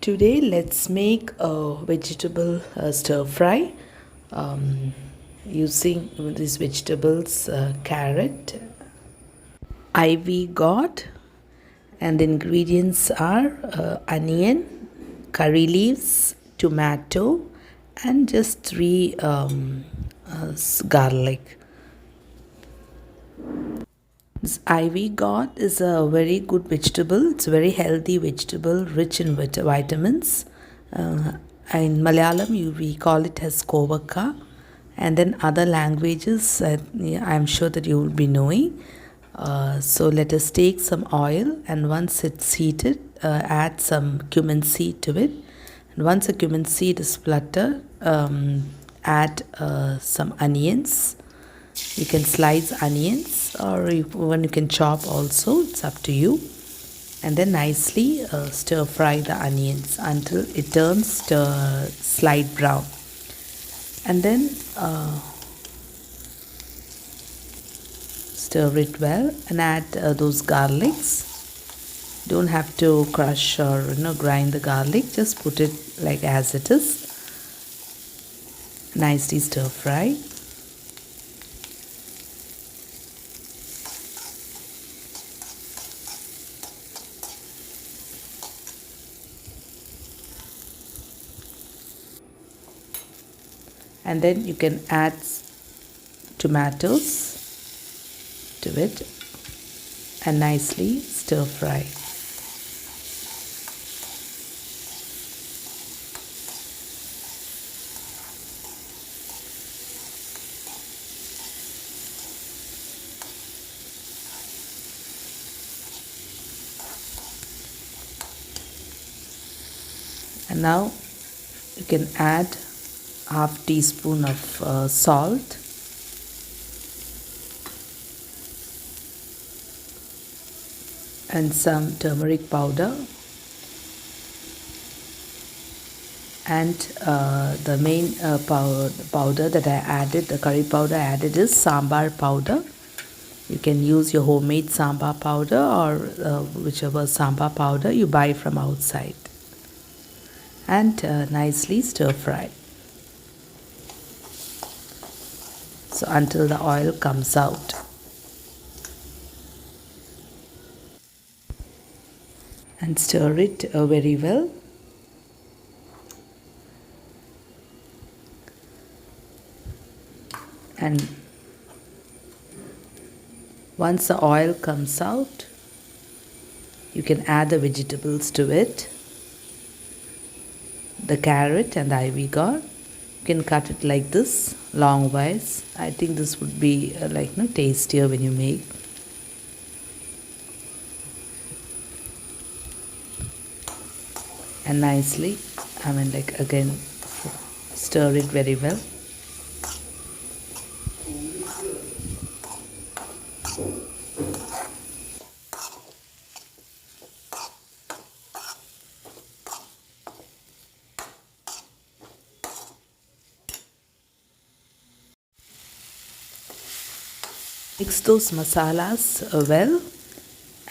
Today, let's make a vegetable stir fry using these vegetables carrot, ivy gourd, and the ingredients are onion, curry leaves, tomato, and just three garlic. This ivy gourd is a very good vegetable. It's a very healthy vegetable, rich in vitamins. Uh, in Malayalam, we call it as Kovakka, and then other languages, I'm sure that you will be knowing. So let us take some oil, and once it's heated, add some cumin seed to it. And once the cumin seed is splutter, add some onions. You can slice onions, or even you can chop also, it's up to you. And then nicely stir fry the onions until it turns slight brown. And then stir it well and add those garlics. Don't have to crush or grind the garlic, just put it like as it is. Nicely stir fry. And then you can add tomatoes to it and nicely stir fry. And now you can add half teaspoon of salt, and some turmeric powder, and the main powder that I added, the curry powder I added, is sambar powder. You can use your homemade sambar powder or whichever sambar powder you buy from outside, and nicely stir fry. So until the oil comes out. And stir it very well. And once the oil comes out, you can add the vegetables to it. The carrot and the ivy gourd. You can cut it like this, longwise. I think this would be tastier when you make. And nicely, again, stir it very well. Mix those masalas well,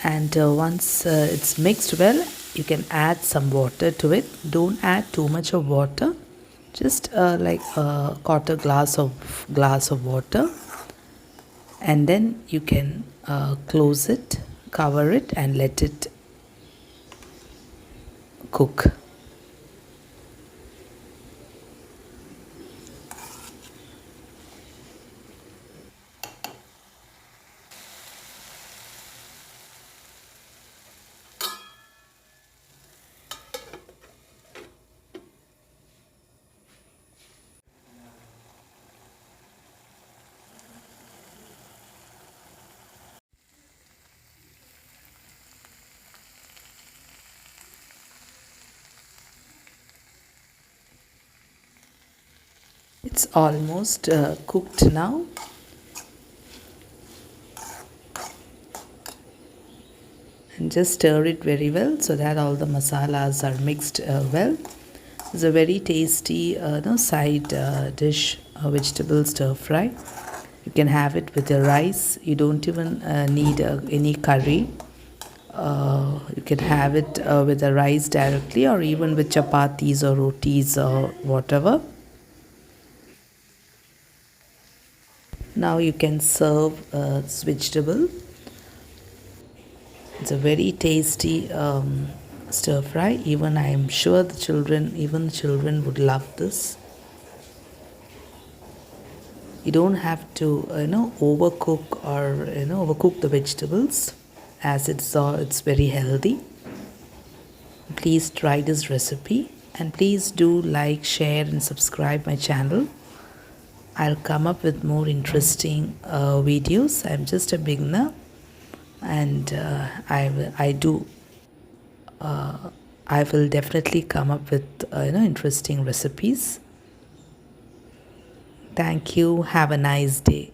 and once it's mixed well, you can add some water to it. Don't add too much of water, just like a quarter glass of water, and then you can close it, cover it, and let it cook. It's almost cooked now. And just stir it very well so that all the masalas are mixed well. It's a very tasty side dish, vegetable stir fry. You can have it with your rice. You don't even need any curry. You can have it with the rice directly, or even with chapatis or rotis or whatever. Now you can serve this vegetable. It's a very tasty stir fry. Even I am sure even the children would love this. You don't have to, overcook or overcook the vegetables, as it's very healthy. Please try this recipe, and please do like, share, and subscribe my channel. I'll come up with more interesting videos. I'm just a beginner, and I will definitely come up with interesting recipes. Thank you. Have a nice day.